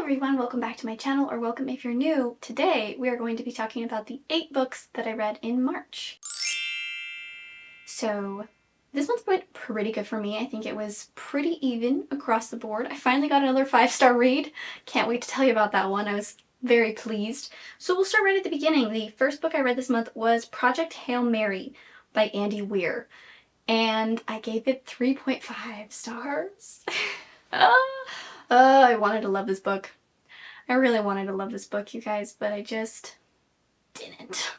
everyone, welcome back to my channel, or welcome if you're new. Today we are going to be talking about the 8 books that I read in March. So this month went pretty good for me. I think it was pretty even across the board. I finally got another 5-star read. Can't wait to tell you about that one. I was very pleased. So we'll start right at the beginning. The first book I read this month was Project Hail Mary by Andy Weir, and I gave it 3.5 stars. I wanted to love this book. I really wanted to love this book, you guys, but I just didn't.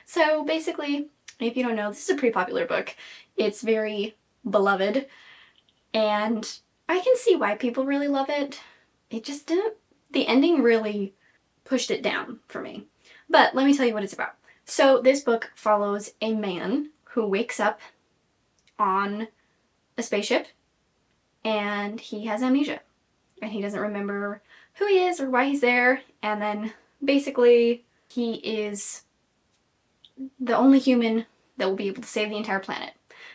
So basically, if you don't know, this is a pretty popular book. It's very beloved, and I can see why people really love it. It just didn't, the ending really pushed it down for me. But let me tell you what it's about. So this book follows a man who wakes up on a spaceship and he has amnesia. And he doesn't remember who he is or why he's there, and then basically he is the only human that will be able to save the entire planet.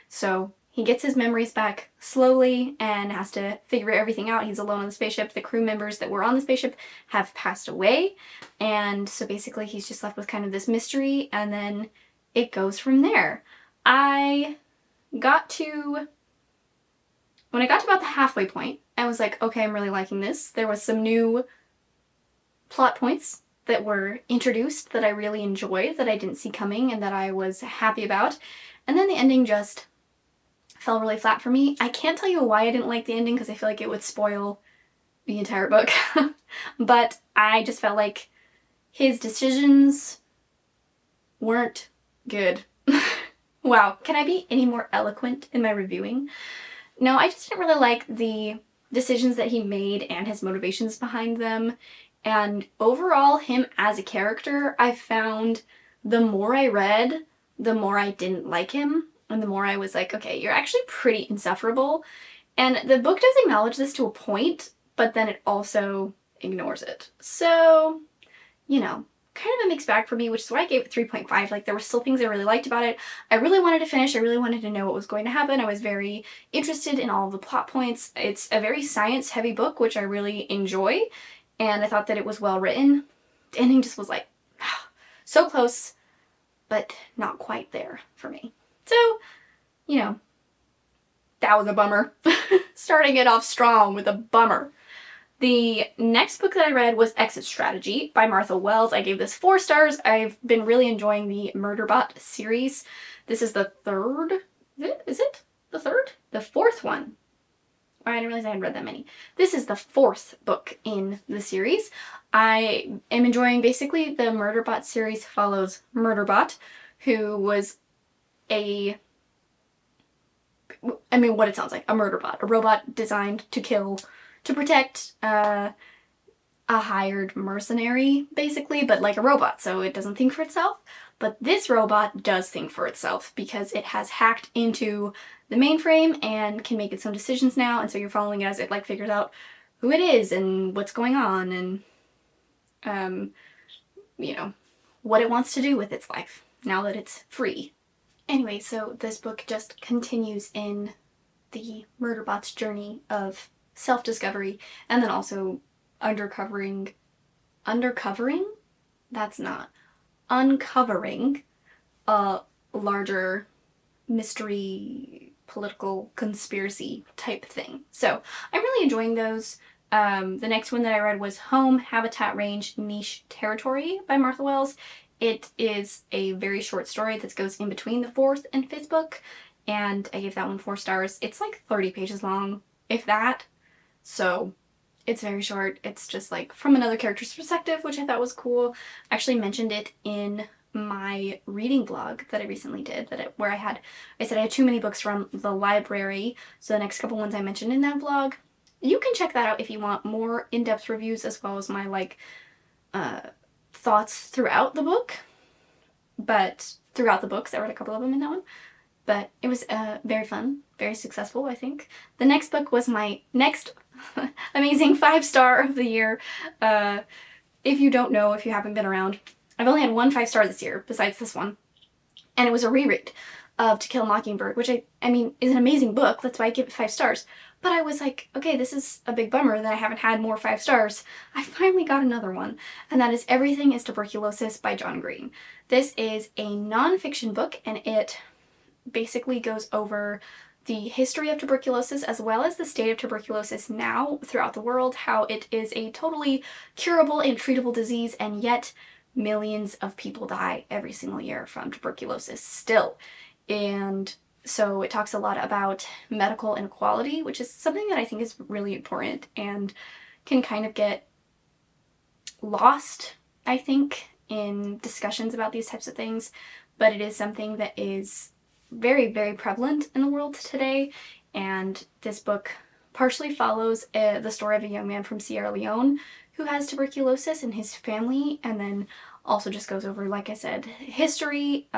So he gets his memories back slowly and has to figure everything out. He's alone on the spaceship. The crew members that were on the spaceship have passed away, and so basically he's just left with kind of this mystery, and then it goes from there. When I got to about the halfway point, I was like, okay, I'm really liking this. There was some new plot points that were introduced that I really enjoyed, that I didn't see coming, and that I was happy about. And then the ending just fell really flat for me. I can't tell you why I didn't like the ending because I feel like it would spoil the entire book. But I just felt like his decisions weren't good. Wow, can I be any more eloquent in my reviewing? No, I just didn't really like the decisions that he made and his motivations behind them. And overall, him as a character, I found the more I read, the more I didn't like him. And the more I was like, okay, you're actually pretty insufferable. And the book does acknowledge this to a point, but then it also ignores it. So, you know, kind of a mixed bag for me, which is why I gave it 3.5. Like, there were still things I really liked about it. I really wanted to finish. I really wanted to know what was going to happen. I was very interested in all of the plot points. It's a very science-heavy book, which I really enjoy, and I thought that it was well written. The ending just was like, so close, but not quite there for me. So, you know, that was a bummer. Starting it off strong with a bummer. The next book that I read was Exit Strategy by Martha Wells. I gave this 4 stars. I've been really enjoying the Murderbot series. This is the third, is it the third? The 4th one. I didn't realize I had read that many. This is the 4th book in the series. I am enjoying, basically, the Murderbot series follows Murderbot, who was what it sounds like, a murderbot. A robot designed to kill, to protect a hired mercenary, basically, but like a robot, so it doesn't think for itself. But this robot does think for itself because it has hacked into the mainframe and can make its own decisions now, and so you're following it as it like figures out who it is and what's going on and you know, what it wants to do with its life now that it's free. Anyway, so this book just continues in the Murderbot's journey of self-discovery, and then also uncovering a larger mystery political conspiracy type thing. So I'm really enjoying those. The next one that I read was Home, Habitat, Range, Niche, Territory by Martha Wells. It is a very short story that goes in between the 4th and 5th book, and I gave that one 4 stars. It's like 30 pages long, if that. So it's very short. It's just like from another character's perspective, which I thought was cool. I actually mentioned it in my reading vlog that I recently did, where I said I had too many books from the library, so the next couple ones I mentioned in that vlog. You can check that out if you want more in-depth reviews, as well as my like thoughts throughout the book. But throughout the books, there were a couple of them in that one. But it was very fun, very successful, I think. The next book was my next amazing 5-star of the year. If you don't know, if you haven't been around, I've only had 1 5-star this year, besides this one. And it was a reread of To Kill a Mockingbird, which I mean is an amazing book. That's why I give it 5 stars. But I was like, okay, this is a big bummer that I haven't had more 5 stars. I finally got another one, and that is Everything is Tuberculosis by John Green. This is a nonfiction book, and it basically goes over the history of tuberculosis as well as the state of tuberculosis now throughout the world, how it is a totally curable and treatable disease, and yet millions of people die every single year from tuberculosis still. And so it talks a lot about medical inequality, which is something that I think is really important and can kind of get lost, I think, in discussions about these types of things. But it is something that is very, very prevalent in the world today. And this book partially follows the story of a young man from Sierra Leone who has tuberculosis and his family, and then also just goes over, like I said, history,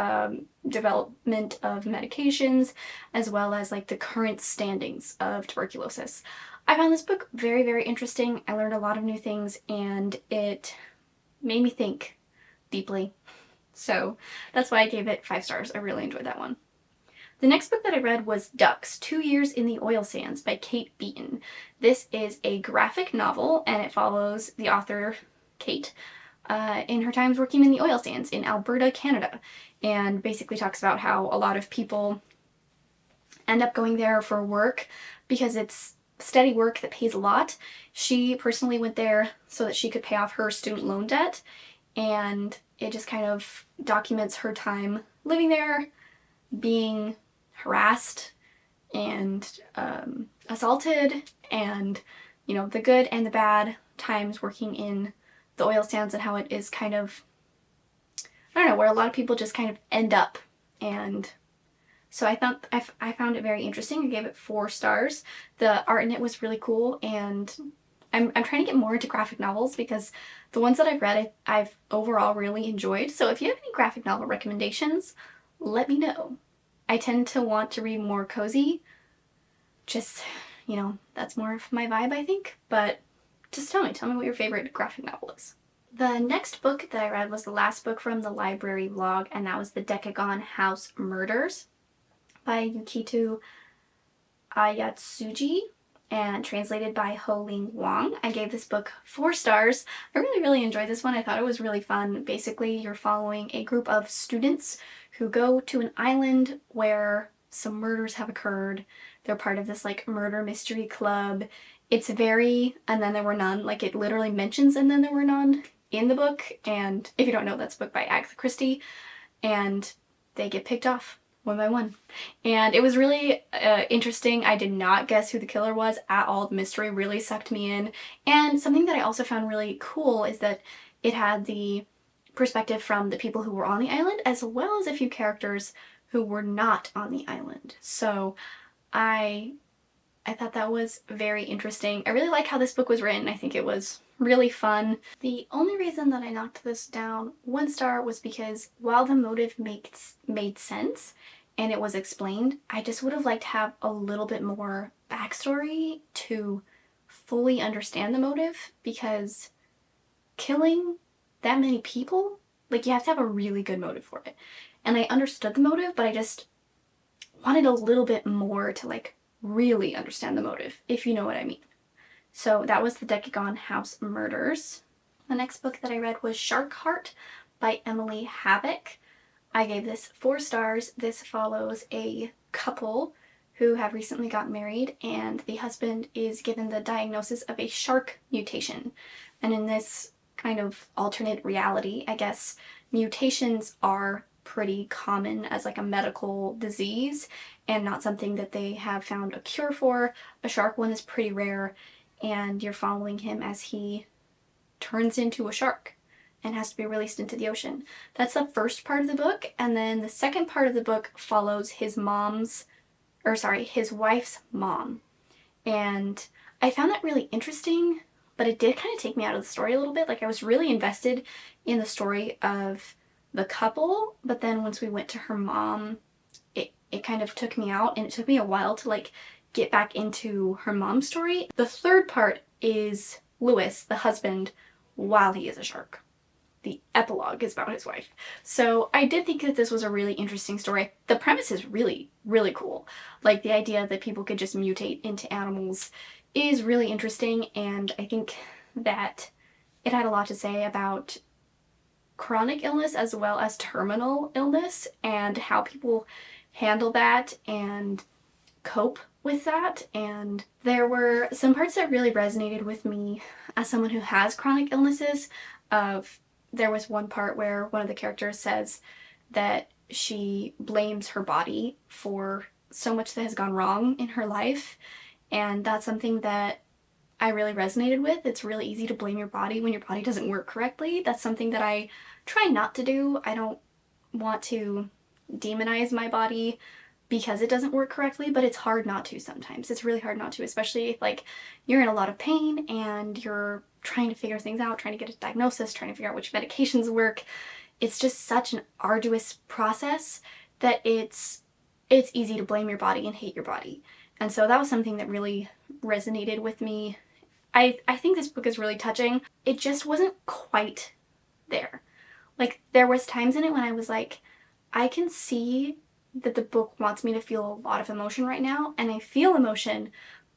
development of medications, as well as like the current standings of tuberculosis. I found this book very, very interesting. I learned a lot of new things, and it made me think deeply. So that's why I gave it 5 stars. I really enjoyed that one. The next book that I read was Ducks, 2 Years in the Oil Sands by Kate Beaton. This is a graphic novel, and it follows the author, Kate, in her times working in the oil sands in Alberta, Canada, and basically talks about how a lot of people end up going there for work because it's steady work that pays a lot. She personally went there so that she could pay off her student loan debt, and it just kind of documents her time living there, being harassed and assaulted, and the good and the bad times working in the oil sands, and how it is kind of, I don't know, where a lot of people just kind of end up. And so I found it very interesting. I gave it 4 stars. The art in it was really cool, and I'm trying to get more into graphic novels because the ones that I've read I've overall really enjoyed. So if you have any graphic novel recommendations, let me know. I tend to want to read more cozy. Just, that's more of my vibe, I think. But just tell me what your favorite graphic novel is. The next book that I read was the last book from the library vlog, and that was The Decagon House Murders by Yukito Ayatsuji and translated by Ho-Ling Wong. I gave this book 4 stars. I really, really enjoyed this one. I thought it was really fun. Basically, you're following a group of students who go to an island where some murders have occurred. They're part of this like murder mystery club. It's very And Then There Were None. Like, it literally mentions And Then There Were None in the book, and if you don't know, that's a book by Agatha Christie, and they get picked off one by one. And it was really interesting. I did not guess who the killer was at all. The mystery really sucked me in. And something that I also found really cool is that it had the perspective from the people who were on the island, as well as a few characters who were not on the island. So I thought that was very interesting. I really like how this book was written. I think it was really fun. The only reason that I knocked this down 1 star was because while the motive made sense and it was explained, I just would have liked to have a little bit more backstory to fully understand the motive, because killing that many people, like, you have to have a really good motive for it. And I understood the motive, but I just wanted a little bit more to like really understand the motive, if you know what I mean. So that was The Decagon House Murders. The next book that I read was Shark Heart by Emily Havoc. I gave this 4 stars. This follows a couple who have recently got married, and the husband is given the diagnosis of a shark mutation. And in this kind of alternate reality, I guess, mutations are pretty common as like a medical disease and not something that they have found a cure for. A shark one is pretty rare, and you're following him as he turns into a shark and has to be released into the ocean. That's the first part of the book, and then the second part of the book follows his wife's mom. And I found that really interesting, but it did kind of take me out of the story a little bit. Like, I was really invested in the story of the couple, but then once we went to her mom, it kind of took me out, and it took me a while to like get back into her mom's story. The third part is Lewis, the husband, while he is a shark. the epilogue is about his wife. So I did think that this was a really interesting story. The premise is really, really cool. Like, the idea that people could just mutate into animals is really interesting, and I think that it had a lot to say about chronic illness as well as terminal illness and how people handle that and cope with that. And there were some parts that really resonated with me as someone who has chronic illnesses. There was one part where one of the characters says that she blames her body for so much that has gone wrong in her life, and that's something that I really resonated with. It's really easy to blame your body when your body doesn't work correctly. That's something that I try not to do. I don't want to demonize my body because it doesn't work correctly, but it's hard not to sometimes. It's really hard not to, especially if like you're in a lot of pain and you're trying to figure things out, trying to get a diagnosis, trying to figure out which medications work. It's just such an arduous process that it's easy to blame your body and hate your body. And so that was something that really resonated with me. I think this book is really touching. It just wasn't quite there. Like, there was times in it when I was like, I can see that the book wants me to feel a lot of emotion right now, and I feel emotion,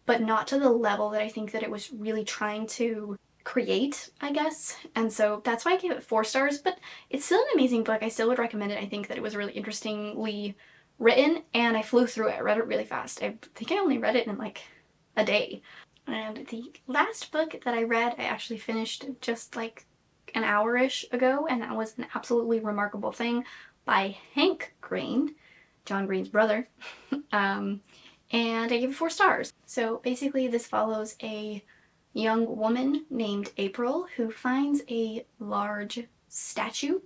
but not to the level that I think that it was really trying to create, I guess. And so that's why I gave it 4 stars, but it's still an amazing book. I still would recommend it. I think that it was really interestingly written, and I flew through it. I read it really fast. I think I only read it in like a day. And the last book that I read, I actually finished just like an hour-ish ago, and that was An Absolutely Remarkable Thing by Hank Green, John Green's brother. And I gave it 4 stars. So basically this follows a young woman named April who finds a large statue,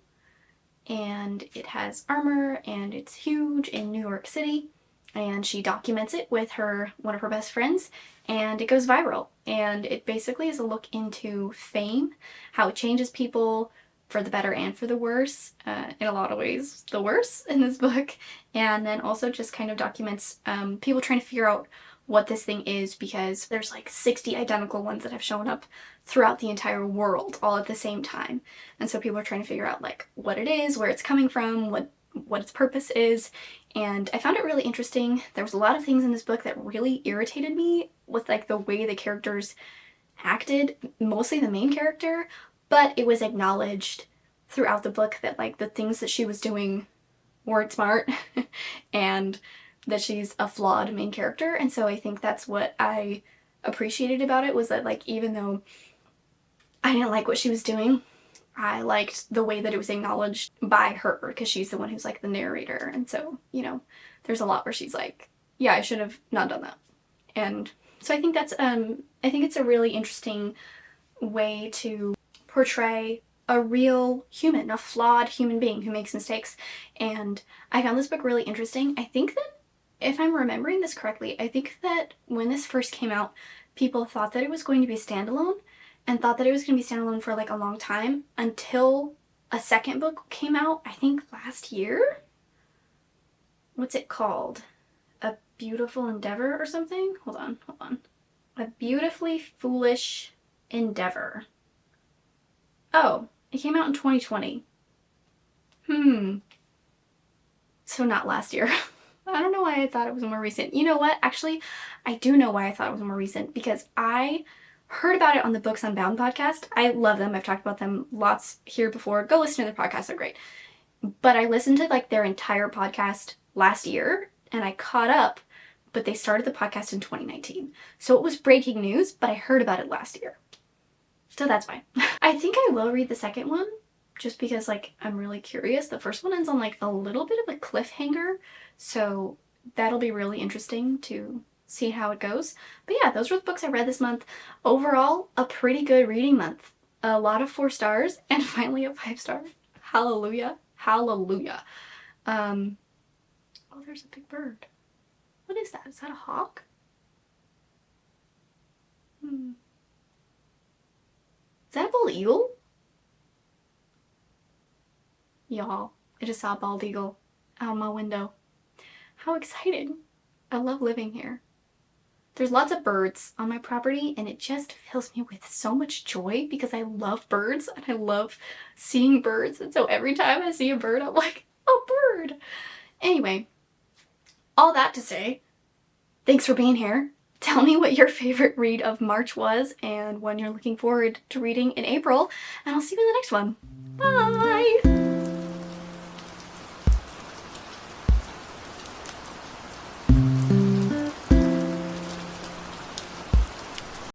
and it has armor and it's huge in New York City, and she documents it with one of her best friends, and it goes viral. And it basically is a look into fame, how it changes people for the better and for the worse, in a lot of ways the worse in this book, and then also just kind of documents people trying to figure out what this thing is, because there's like 60 identical ones that have shown up throughout the entire world all at the same time. And so people are trying to figure out like what it is, where it's coming from, what its purpose is. And I found it really interesting. There was a lot of things in this book that really irritated me with like the way the characters acted, mostly the main character, but it was acknowledged throughout the book that like the things that she was doing weren't smart and that she's a flawed main character. And so I think that's what I appreciated about it, was that like even though I didn't like what she was doing, I liked the way that it was acknowledged by her, because she's the one who's like the narrator. And so, you know, there's a lot where she's like, yeah, I should have not done that. And so I think that's I think it's a really interesting way to portray a real human, a flawed human being who makes mistakes. And I found this book really interesting. I think that, if I'm remembering this correctly, I think that when this first came out, people thought that it was going to be standalone, and thought that it was going to be standalone for like a long time, until a second book came out, I think last year? What's it called? A Beautiful Endeavor or something? Hold on. A Beautifully Foolish Endeavor. Oh, it came out in 2020. So not last year. I don't know why I thought it was more recent. You know what? Actually, I do know why I thought it was more recent, because I heard about it on the Books Unbound podcast. I love them. I've talked about them lots here before. Go listen to their podcast. They're great. But I listened to like their entire podcast last year, and I caught up, but they started the podcast in 2019. So it was breaking news, but I heard about it last year. So that's fine. I think I will read the second one, just because like I'm really curious. The first one ends on like a little bit of a cliffhanger, so that'll be really interesting to see how it goes. But yeah, those were the books I read this month. Overall, a pretty good reading month. A lot of 4 stars, and finally a 5 star. Hallelujah. Hallelujah. Oh, there's a big bird. What is that? Is that a hawk? Is that a bald eagle? Y'all, I just saw a bald eagle out my window. How exciting. I love living here. There's lots of birds on my property, and it just fills me with so much joy because I love birds and I love seeing birds. And so every time I see a bird, I'm like, oh, bird. Anyway, all that to say, thanks for being here. Tell me what your favorite read of March was and when you're looking forward to reading in April, and I'll see you in the next one. Bye!